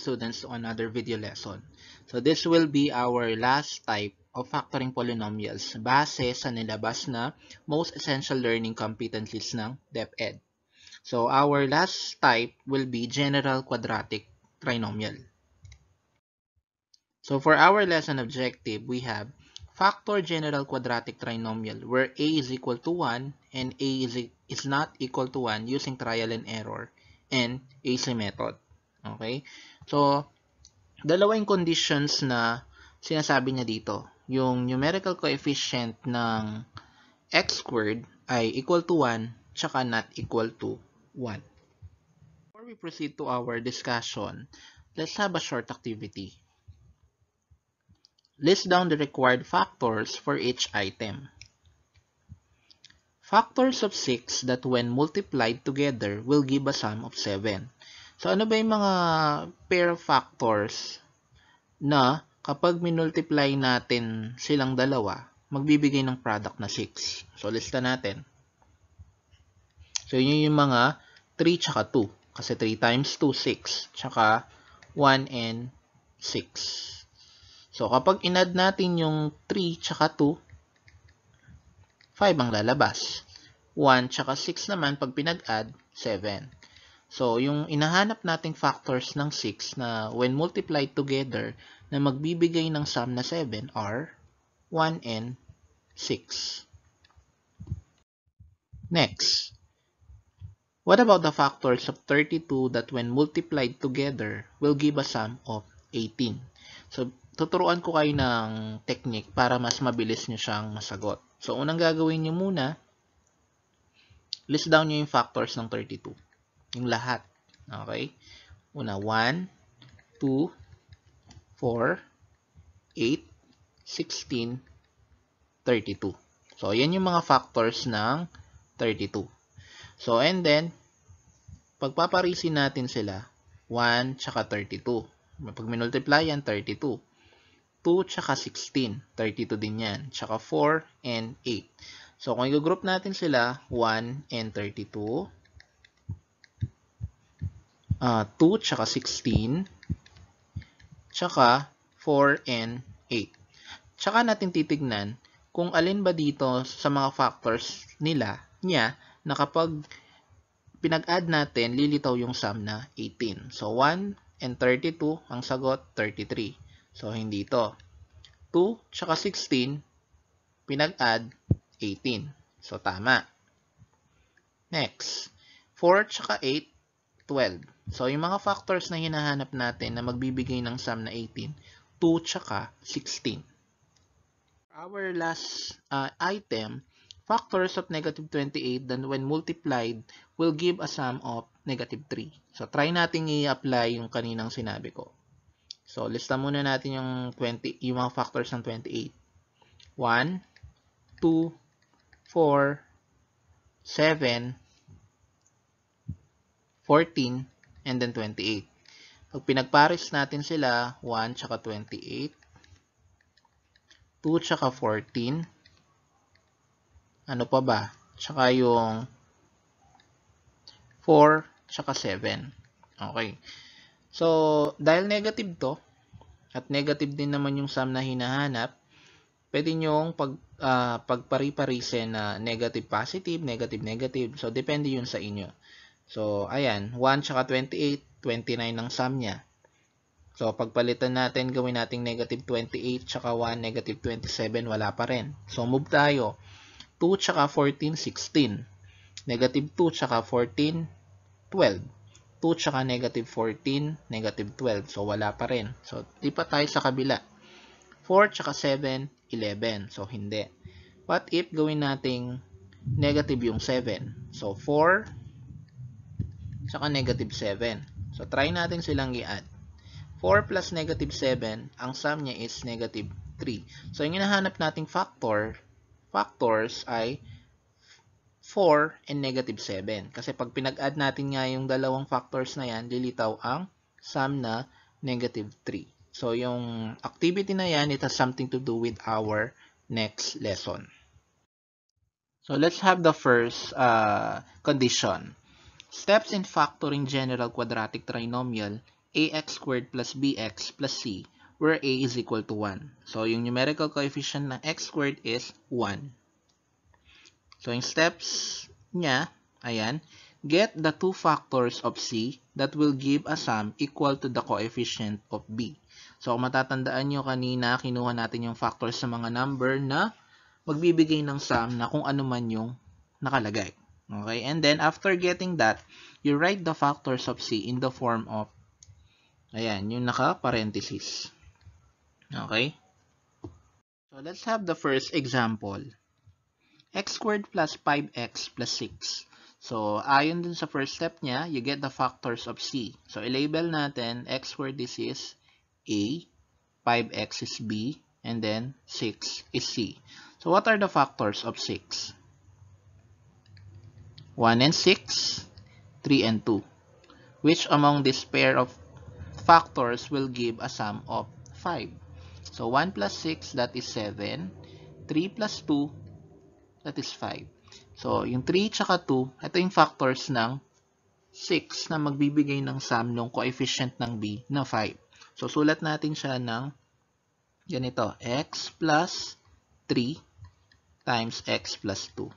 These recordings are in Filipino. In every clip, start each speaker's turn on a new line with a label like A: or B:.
A: students to another video lesson. So this will be our last type of factoring polynomials base sa nilabas na most essential learning competencies ng DepEd. So our last type will be general quadratic trinomial. So for our lesson objective, we have factor general quadratic trinomial where a is equal to 1 and a is not equal to 1 using trial and error and AC method. Okay? So, dalawa yung conditions na sinasabi niya dito. Yung numerical coefficient ng x squared ay equal to 1 tsaka not equal to 1. Before we proceed to our discussion, let's have a short activity. List down the required factors for each item. Factors of 6 that when multiplied together will give a sum of 7. So, ano ba yung mga pair of factors na kapag minultiply natin silang dalawa, magbibigay ng product na 6? So, lista natin. So, yun yung mga 3 tsaka 2. Kasi 3 times 2, 6. Tsaka 1 and 6. So, kapag in-add natin yung 3 tsaka 2, 5 ang lalabas. 1 tsaka 6 naman, pag pinag-add, 7. So, yung inahanap nating factors ng 6 na when multiplied together na magbibigay ng sum na 7 are 1 and 6. Next, what about the factors of 32 that when multiplied together will give a sum of 18? So, tuturuan ko kayo ng technique para mas mabilis nyo siyang masagot. So, unang gagawin nyo muna, list down nyo yung factors ng 32. Yung lahat. Okay? Una, 1, 2, 4, 8, 16, 32. So, yan yung mga factors ng 32. So, and then, pagpaparisin natin sila, 1 tsaka 32. Pag minultiply yan, 32. 2 tsaka 16, 32 din yan. Tsaka 4 and 8. So, kung i-group natin sila, 1 and 32, 2 tsaka 16, tsaka 4 and 8. Tsaka natin titignan kung alin ba dito sa mga factors niya na kapag pinag-add natin, lilitaw yung sum na 18. So, 1 and 32, ang sagot, 33. So, hindi ito. 2 tsaka 16, pinag-add, 18. So, tama. Next, 4 tsaka 8, 12. So, yung mga factors na hinahanap natin na magbibigay ng sum na 18, 2 tsaka 16. Our last item, factors of negative 28 then when multiplied will give a sum of negative 3. So, try natin i-apply yung kaninang sinabi ko. So, lista muna natin yung mga factors ng 28. 1, 2, 4, 7, 14, and then 28. Pag pinagpares natin sila, 1 tsaka 28, 2 tsaka 14, ano pa ba? Tsaka yung 4 tsaka 7. Okay. So, dahil negative to, at negative din naman yung sum na hinahanap, pwede nyong pagpari-parisin na negative positive, negative negative. So, depende yun sa inyo. So, ayan, 1 tsaka 28, 29 ang sum niya. So, pagpalitan natin, gawin nating negative 28 tsaka 1, negative 27, wala pa rin. So, move tayo. 2 tsaka 14, 16. Negative 2 tsaka 14, 12. 2 tsaka negative 14, negative 12. So, wala pa rin. So, lipat tayo sa kabila. 4 tsaka 7, 11. So, hindi. What if gawin nating negative yung 7? So, 4 tsaka negative 7. So, try natin silang i-add. 4 plus negative 7, ang sum niya is negative 3. So, yung hinahanap nating factors ay 4 and negative 7. Kasi pag pinag-add natin nga yung dalawang factors na yan, lilitaw ang sum na negative 3. So, yung activity na yan, it has something to do with our next lesson. So, let's have the first condition. Steps in factoring general quadratic trinomial ax squared plus bx plus c, where a is equal to 1. So, yung numerical coefficient ng x squared is 1. So, yung steps niya, ayan, get the two factors of c that will give a sum equal to the coefficient of b. So, kung matatandaan nyo kanina, kinuha natin yung factors sa mga number na magbibigay ng sum na kung ano man yung nakalagay. Okay? And then, after getting that, you write the factors of c in the form of, ayan, yung naka-parenthesis. Okay? So, let's have the first example. X squared plus 5x plus 6. So, ayon dun sa first step niya, you get the factors of c. So, i-label natin, x squared this is a, 5x is b, and then 6 is c. So, what are the factors of 6? 1 and 6, 3 and 2. Which among this pair of factors will give a sum of 5? So, 1 plus 6, that is 7. 3 plus 2, that is 5. So, yung 3 tsaka 2, ito yung factors ng 6 na magbibigay ng sum ng coefficient ng b na 5. So, sulat natin siya ng ganito, x plus 3 times x plus 2.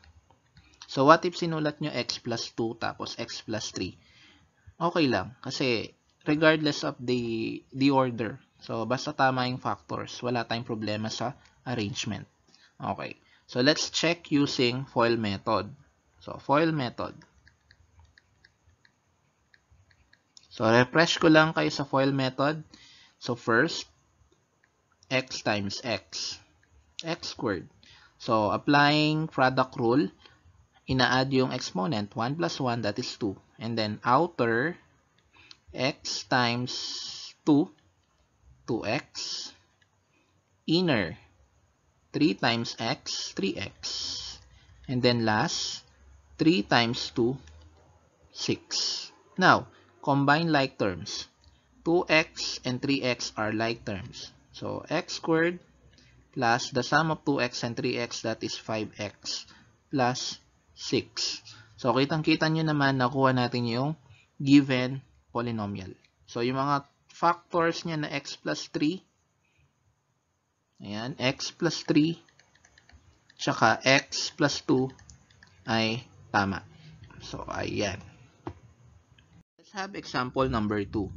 A: So, what if sinulat nyo x plus 2 tapos x plus 3? Okay lang, kasi regardless of the order. So, basta tama yung factors, wala tayong problema sa arrangement. Okay. So, let's check using FOIL method. So, FOIL method. So, refresh ko lang kayo sa FOIL method. So, first, x times x. X squared. So, applying product rule, ina-add yung exponent. 1 plus 1, that is 2. And then, outer, x times 2, 2x. Inner, 3 times x, 3x. And then last, 3 times 2, 6. Now, combine like terms. 2x and 3x are like terms. So, x squared plus the sum of 2x and 3x, that is 5x plus 6. So, kitang-kita nyo naman, nakuha natin yung given polynomial. So, yung mga factors niya na x plus 3, ayan, x plus 3, tsaka x plus 2 ay tama. So, ayan. Let's have example number 2.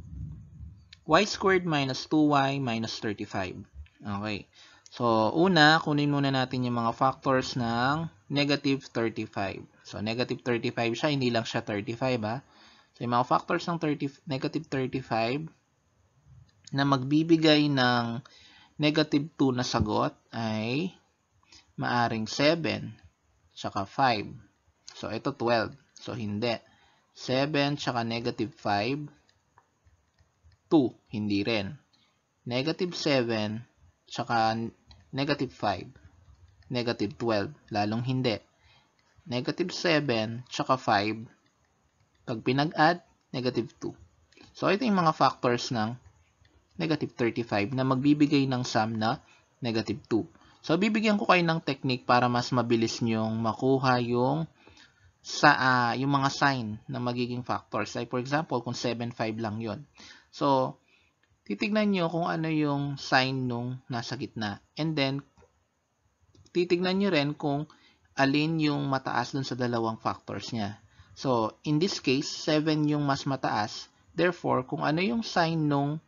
A: Y squared minus 2y minus 35. Okay. So, una, kunin muna natin yung mga factors ng negative 35. So, negative 35 siya, hindi lang siya 35, ha. So, yung mga factors ng negative 35 na magbibigay ng negative 2 na sagot ay maaring 7 tsaka 5. So, ito 12. So, hindi. 7 tsaka negative 5, 2, hindi rin. Negative 7 tsaka negative 5, negative 12, lalong hindi. Negative 7 tsaka 5, pag pinag-add, negative 2. So, ito yung mga factors ng negative 35 na magbibigay ng sum na negative 2. So, bibigyan ko kayo ng technique para mas mabilis nyong makuha yung mga sign na magiging factors. Like, for example, kung 7, 5 lang yon. So, titignan nyo kung ano yung sign nung nasa gitna. And then, titignan nyo rin kung alin yung mataas dun sa dalawang factors niya. So, in this case, 7 yung mas mataas. Therefore, kung ano yung sign nung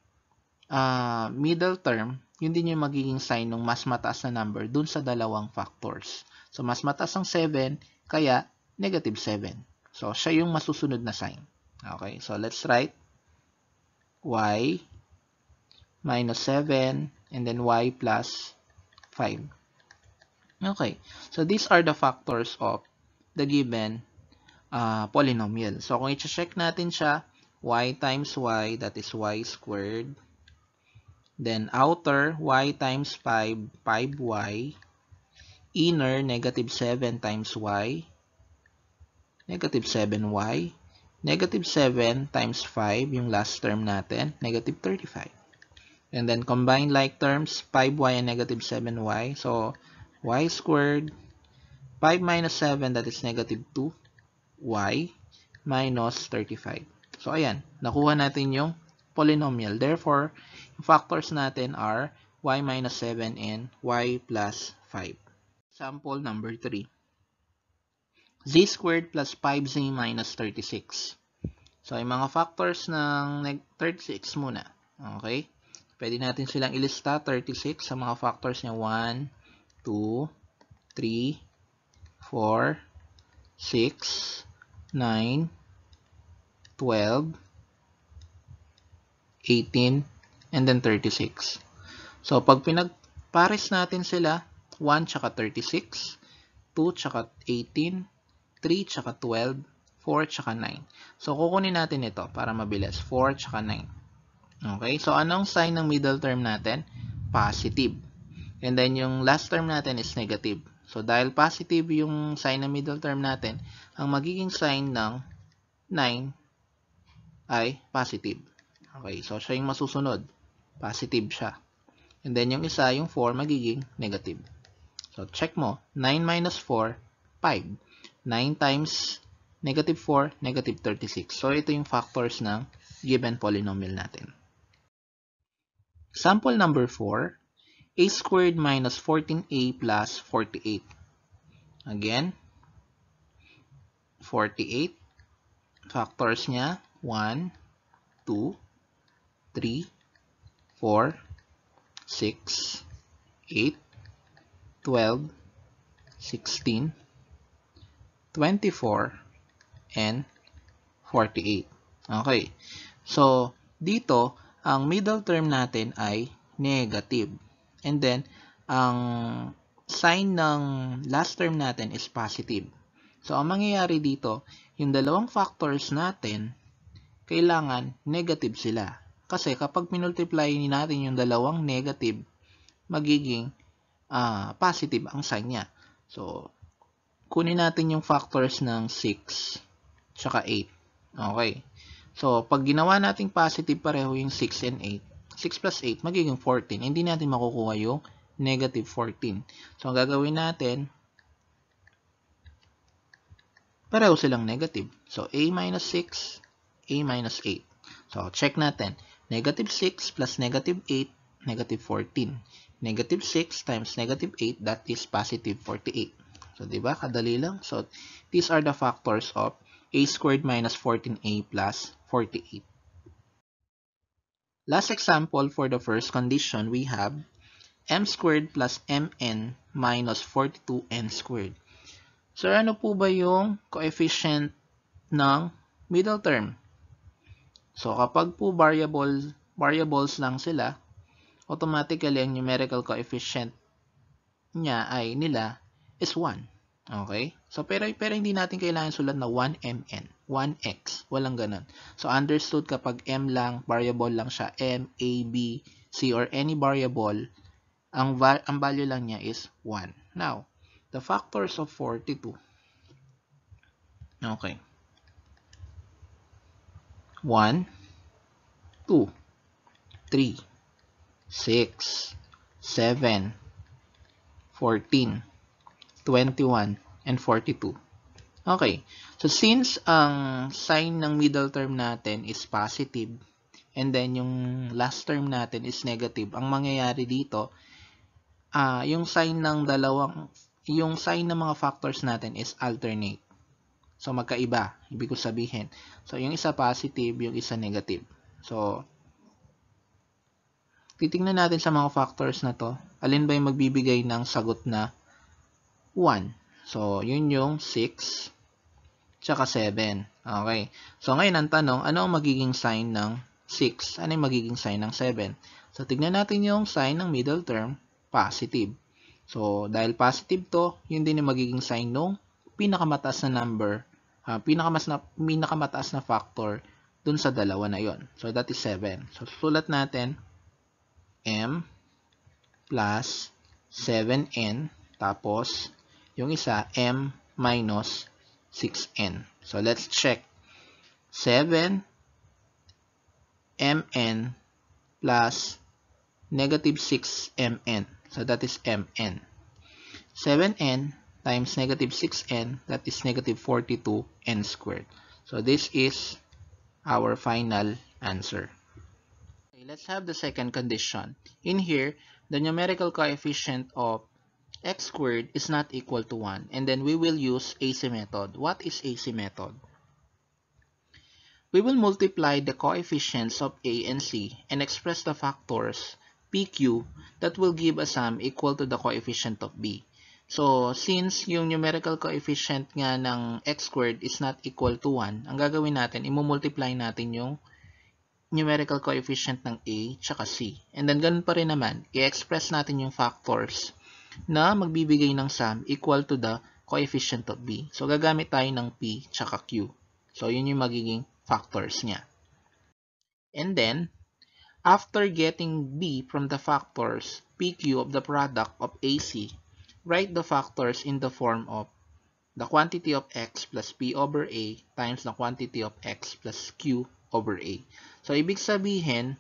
A: middle term, yun din yung magiging sign nung mas mataas na number dun sa dalawang factors. So, mas mataas ang 7, kaya negative 7. So, siya yung masusunod na sign. Okay, so let's write y minus 7 and then y plus 5. Okay, so these are the factors of the given polynomial. So, kung i-check natin siya, y times y, that is y squared. Then, outer, y times 5, 5y. Inner, negative 7 times y. Negative 7y. Negative 7 times 5, yung last term natin, negative 35. And then, combine like terms, 5y and negative 7y. So, y squared, 5 minus 7, that is negative 2y, minus 35. So, ayan, nakuha natin yung polynomial. Therefore, yung factors natin are y minus 7 and y plus 5. Example number 3. Z squared plus 5z minus 36. So, yung mga factors ng 36 muna. Okay? Pwede natin silang ilista 36 sa mga factors niya 1, 2, 3, 4, 6, 9, 12, 18, and then 36. So, pag pinagpares natin sila, 1 tsaka 36, 2 tsaka 18, 3 tsaka 12, 4 tsaka 9. So, kukunin natin ito para mabilis. 4 tsaka 9. Okay? So, anong sign ng middle term natin? Positive. And then, yung last term natin is negative. So, dahil positive yung sign ng middle term natin, ang magiging sign ng 9 ay positive. Okay? So, siya yung masusunod. Positive siya. And then, yung isa, yung 4, magiging negative. So, check mo. 9 minus 4, 5. 9 times negative 4, negative 36. So, ito yung factors ng given polynomial natin. Example number 4, a squared minus 14a plus 48. Again, 48. Factors niya, 1, 2, 3, 4, 6, 8, 12, 16, 24, and 48. Okay. So, dito, ang middle term natin ay negative. And then, ang sign ng last term natin is positive. So, ang mangyayari dito, yung dalawang factors natin, kailangan negative sila. Kasi kapag minultiply natin yung dalawang negative, magiging positive ang sign niya. So, kunin natin yung factors ng 6 tsaka 8. Okay. So, pag ginawa nating positive pareho yung 6 and 8, 6 plus 8, magiging 14. Hindi natin makukuha yung negative 14. So, ang gagawin natin, pareho silang negative. So, a minus 6, a minus 8. So, check natin. Negative 6 plus negative 8, negative 14. Negative 6 times negative 8, that is positive 48. So, diba? Kadali lang. So, these are the factors of a squared minus 14a plus 48. Last example for the first condition, we have m squared plus mn minus 42n squared. So, ano po ba yung coefficient ng middle term? So, kapag po variables lang sila, automatically ang numerical coefficient niya ay nila is 1. Okay? So, pero hindi natin kailangan sulat na 1mn, 1x. Walang ganun. So, understood kapag m lang, variable lang siya, m, a, b, c, or any variable, ang value lang niya is 1. Now, the factors of 42. Okay. 1, 2, 3, 6, 7, 14, 21, and 42. Okay. So, since ang sign ng middle term natin is positive, and then yung last term natin is negative, ang mangyayari dito, yung sign ng mga factors natin is alternate. So, magkaiba. Ibig ko sabihin. So, yung isa positive, yung isa negative. So, titingnan natin sa mga factors na to, alin ba yung magbibigay ng sagot na 1. So, yun yung 6, tsaka 7. Okay. So, ngayon ang tanong, ano ang magiging sign ng 6? Ano yung magiging sign ng 7? So, tignan natin yung sign ng middle term, positive. So, dahil positive to, yun din yung magiging sign ng pinakamataas na number, pinakamataas na factor dun sa dalawa na yon. So, that is 7. So, sulat natin m plus 7n tapos yung isa m minus 6n. So, let's check. 7 mn plus negative 6 mn. So, that is mn. 7n times negative 6n, that is negative 42n squared. So, this is our final answer. Let's have the second condition. In here, the numerical coefficient of x squared is not equal to 1. And then we will use AC method. What is AC method? We will multiply the coefficients of A and C and express the factors PQ that will give a sum equal to the coefficient of B. So, since yung numerical coefficient nga ng x squared is not equal to 1, ang gagawin natin, imumultiply natin yung numerical coefficient ng A tsaka C. And then, ganun pa rin naman, i-express natin yung factors na magbibigay ng sum equal to the coefficient of B. So, gagamit tayo ng P tsaka Q. So, yun yung magiging factors niya. And then, after getting B from the factors PQ of the product of AC, write the factors in the form of the quantity of x plus P over A times the quantity of x plus Q over A. So, ibig sabihin,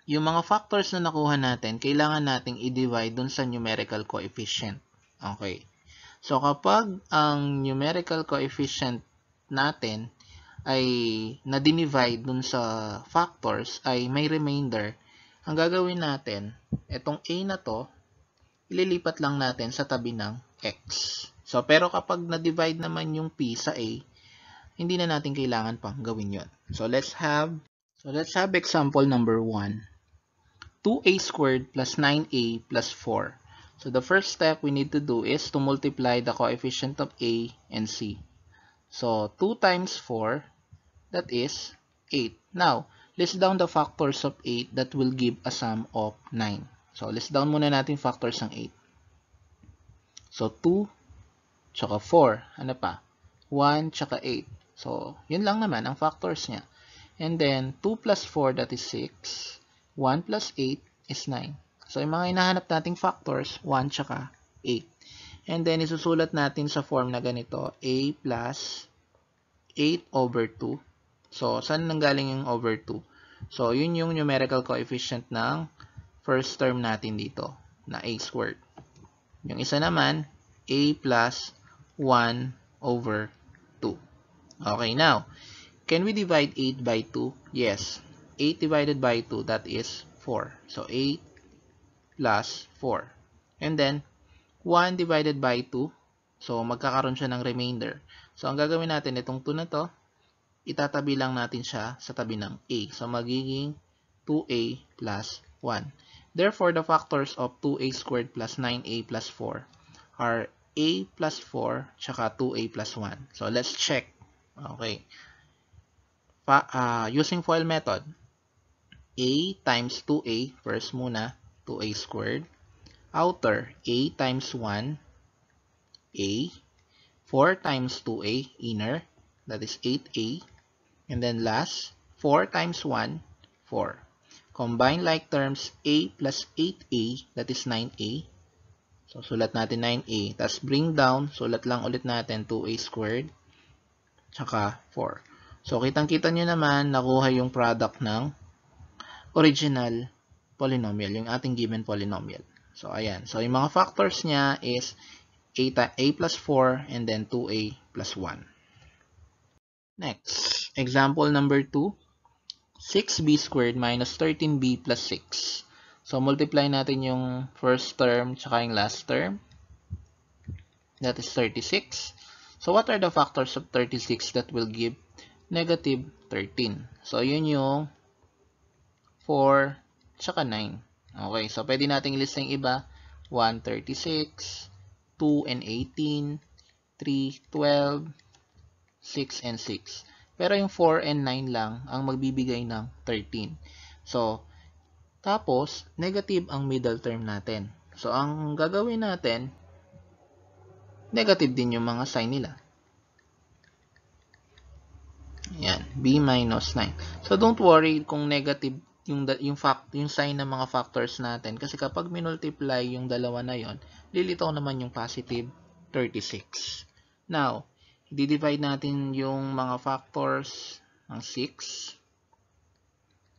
A: yung mga factors na nakuha natin, kailangan nating i-divide dun sa numerical coefficient. Okay. So, kapag ang numerical coefficient natin ay na-divide dun sa factors ay may remainder, ang gagawin natin, itong A na to, ililipat lang natin sa tabi ng X. So, pero kapag na-divide naman yung P sa A, hindi na natin kailangan pang gawin yon. So, let's have example number 1. 2a squared plus 9a plus 4. So, the first step we need to do is to multiply the coefficient of A and C. So, 2 times 4, that is 8. Now, list down the factors of 8 that will give a sum of 9. So, list down muna natin factors ng 8. So, 2, tsaka 4. Ano pa? 1, tsaka 8. So, yun lang naman ang factors niya. And then, 2 plus 4, that is 6. 1 plus 8 is 9. So, yung mga hinahanap nating factors, 1 tsaka 8. And then, isusulat natin sa form na ganito, a plus 8 over 2. So, saan nanggaling yung over 2? So, yun yung numerical coefficient ng first term natin dito, na a squared. Yung isa naman, a plus 1 over 2. Okay, now, can we divide 8 by 2? Yes. 8 divided by 2, that is 4. So, 8 plus 4. And then, 1 divided by 2. So, magkakaroon siya ng remainder. So, ang gagawin natin, itong 2 na to, itatabi lang natin siya sa tabi ng a. So, magiging 2a plus 1. Therefore, the factors of 2a squared plus 9a plus 4 are a plus 4 tsaka 2a plus 1. So, let's check. Okay. Using FOIL method, a times 2a, first muna, 2a squared. Outer, a times 1, a. 4 times 2a, inner, that is 8a. And then last, 4 times 1, 4. Combine like terms, a plus 8a, that is 9a. So, sulat natin 9a. Tapos bring down, sulat lang ulit natin 2a squared, tsaka 4. So, kitang-kita nyo naman, nakuha yung product ng original polynomial, yung ating given polynomial. So, ayan. So, yung mga factors niya is a plus 4 and then 2a plus 1. Next, example number 2. 6b squared minus 13b plus 6. So, multiply natin yung first term tsaka yung last term. That is 36. So, what are the factors of 36 that will give negative 13? So, yun yung 4 tsaka 9. Okay, so pwede nating list yung iba. 1, 36, 2 and 18, 3, 12, 6 and 6. Pero yung 4 and 9 lang ang magbibigay ng 13. So, tapos, negative ang middle term natin. So, ang gagawin natin, negative din yung mga sign nila. Ayan, b minus 9. So, don't worry kung negative yung sign ng mga factors natin. Kasi kapag minultiply yung dalawa na yon, lilitaw naman yung positive 36. Now, i-divide natin yung mga factors ng 6.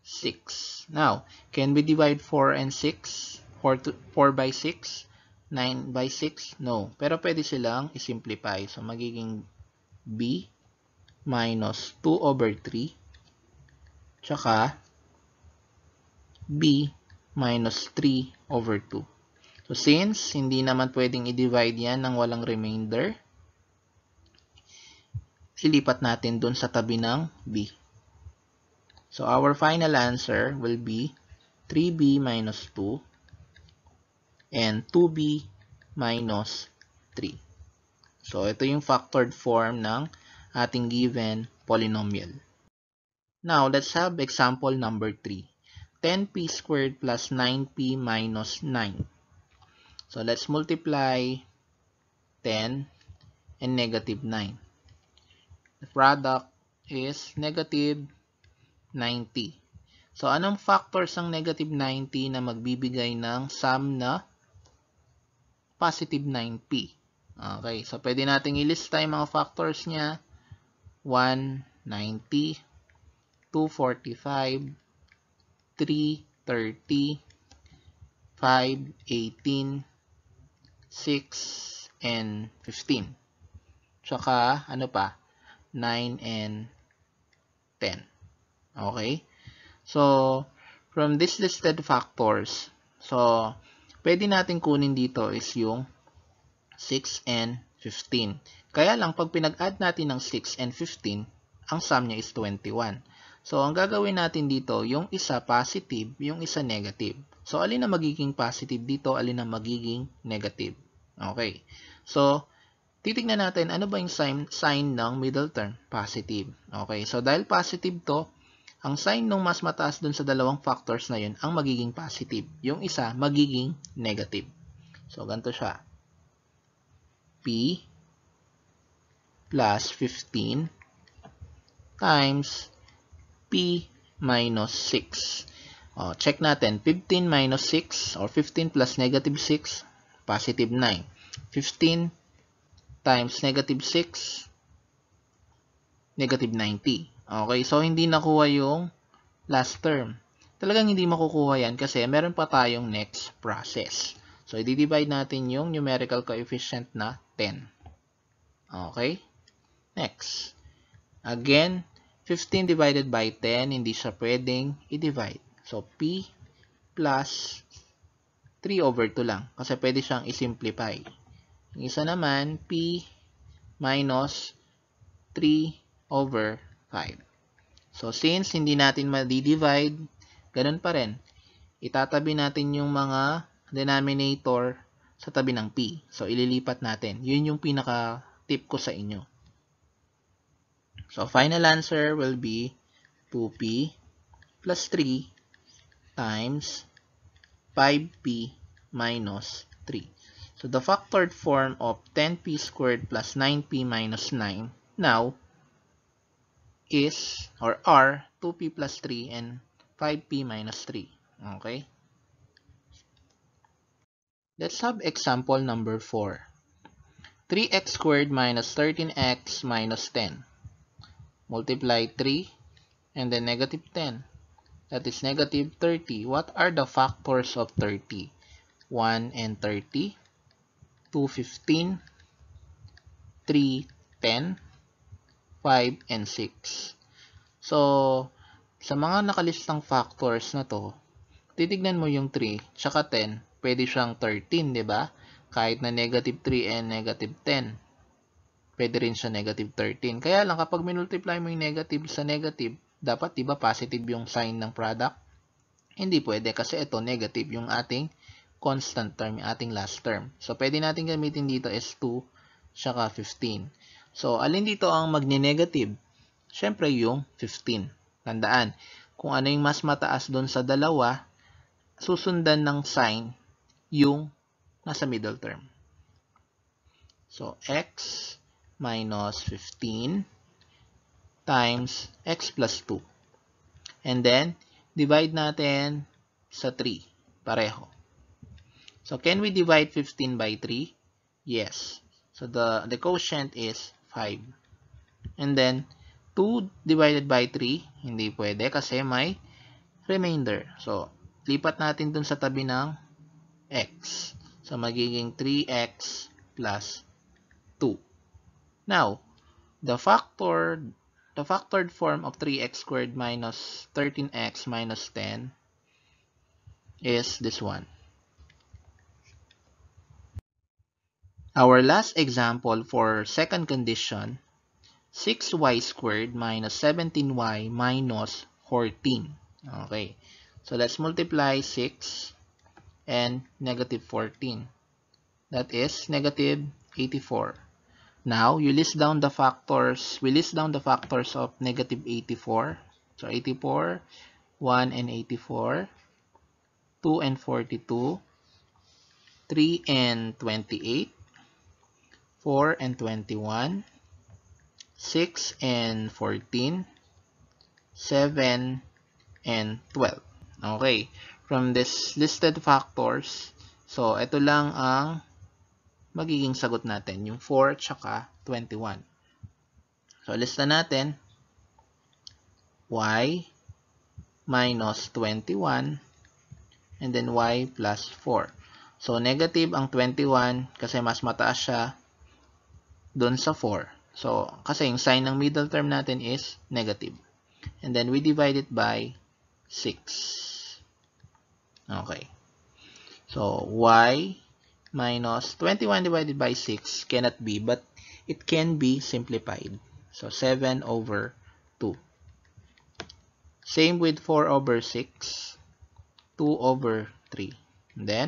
A: 6. Now, can we divide 4 and 6? 4 by 6? 9 by 6? No. Pero pwede silang i-simplify. So, magiging b minus 2 over 3 tsaka b minus 3 over 2. So, since hindi naman pwedeng i-divide yan ng walang remainder, ilipat natin dun sa tabi ng b. So, our final answer will be 3b minus 2 and 2b minus 3. So, ito yung factored form ng ating given polynomial. Now, let's have example number 3. 10p squared plus 9p minus 9. So, let's multiply 10 and negative 9. The product is negative 90. So, anong factors ang negative 90 na magbibigay ng sum na positive 9p? Okay, so pwede nating ilista yung mga factors niya. 190, 245, 330, 518, 6, and 15. Tsaka, ano pa? 9 and 10. Okay? So, from this listed factors, so, pwede natin kunin dito is yung 6 and 15. Kaya lang, pag pinag-add natin ng 6 and 15, ang sum niya is 21. So, ang gagawin natin dito, yung isa positive, yung isa negative. So, alin na magiging positive dito, alin na magiging negative. Okay. So, titignan natin, ano ba yung sign ng middle term? Positive. Okay. So, dahil positive to, ang sign nung mas mataas dun sa dalawang factors na yun, ang magiging positive. Yung isa, magiging negative. So, ganito siya. P plus 15 times P minus 6. Check natin. 15 minus 6 or 15 plus negative 6, positive 9. 15 times negative 6, negative 90. Okay, so hindi nakuha yung last term. Talagang hindi makukuha yan kasi meron pa tayong next process. So, i-divide natin yung numerical coefficient na 10. Okay? Next. Again, 15 divided by 10, hindi siya pwedeng i-divide. So, P plus 3 over 2 lang. Kasi pwede siyang i-simplify. Yung isa naman, P minus 3 over 5. So, since hindi natin ma-divide, ganun pa rin. Itatabi natin yung mga denominator sa tabi ng P. So, ililipat natin. Yun yung pinaka-tip ko sa inyo. So, final answer will be 2P plus 3 times 5P minus 3. So, the factored form of 10P squared plus 9P minus 9 now is or are 2P plus 3 and 5P minus 3. Okay? Let's have example number 4. 3x squared minus 13x minus 10. Multiply 3 and then negative 10. That is negative 30. What are the factors of 30? 1 and 30, 2, 15, 3, 10, 5, and 6. So, sa mga nakalistang factors na to, titignan mo yung 3, tsaka 10, pwede siyang 13, di ba? Kahit na negative 3 and negative 10, pwede rin siya negative 13. Kaya lang, kapag minultiply mo yung negative sa negative, dapat, di ba, positive yung sign ng product? Hindi pwede kasi ito, negative yung ating constant term, yung ating last term. So, pwede natin gamitin dito is 2, tsaka 15. So, alin dito ang magne-negative? Siyempre, yung 15. Tandaan, kung ano yung mas mataas doon sa dalawa, susundan ng sign yung nasa middle term. So, x minus 15 times x plus 2. And then, divide natin sa 3. Pareho. So, can we divide 15 by 3? Yes. So, the quotient is 5. And then, 2 divided by 3, hindi pwede kasi may remainder. So, lipat natin dun sa tabi ng x. So, magiging 3x plus 2. Now, the factored form of 3x squared minus 13x minus 10 is this one. Our last example for second condition, 6y squared minus 17y minus 14. Okay, so let's multiply 6 and negative 14. That is negative 84. Now, you list down the factors. We list down the factors of negative 84. So, 84, 1 and 84, 2 and 42, 3 and 28, 4 and 21, 6 and 14, 7 and 12. Okay. From this listed factors, so ito lang ang magiging sagot natin, yung 4 tsaka 21. So, lista natin, y minus 21 and then y plus 4. So, negative ang 21 kasi mas mataas siya dun sa 4. So, kasi yung sign ng middle term natin is negative. And then, we divide it by 6. Okay. So, y minus 21 divided by 6 cannot be, but it can be simplified. So, 7 over 2. Same with 4 over 6, 2 over 3. And then,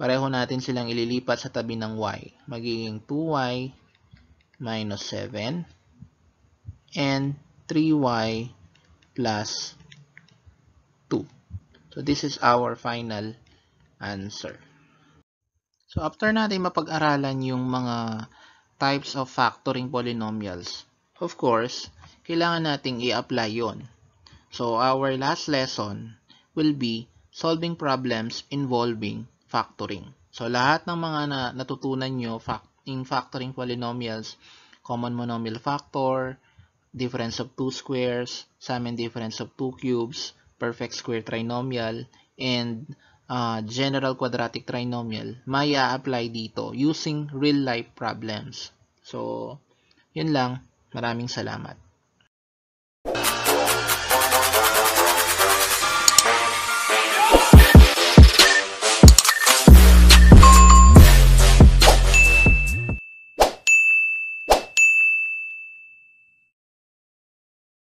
A: pareho natin silang ililipat sa tabi ng y. Magiging 2y minus 7 and 3y plus 2. So, this is our final answer. So, after natin mapag-aralan yung mga types of factoring polynomials, of course, kailangan nating i-apply yon. So, our last lesson will be solving problems involving factoring. So, lahat ng mga natutunan nyo in factoring polynomials, common monomial factor, difference of two squares, sum and difference of two cubes, perfect square trinomial, and general quadratic trinomial, may apply dito using real-life problems. So, yun lang. Maraming salamat.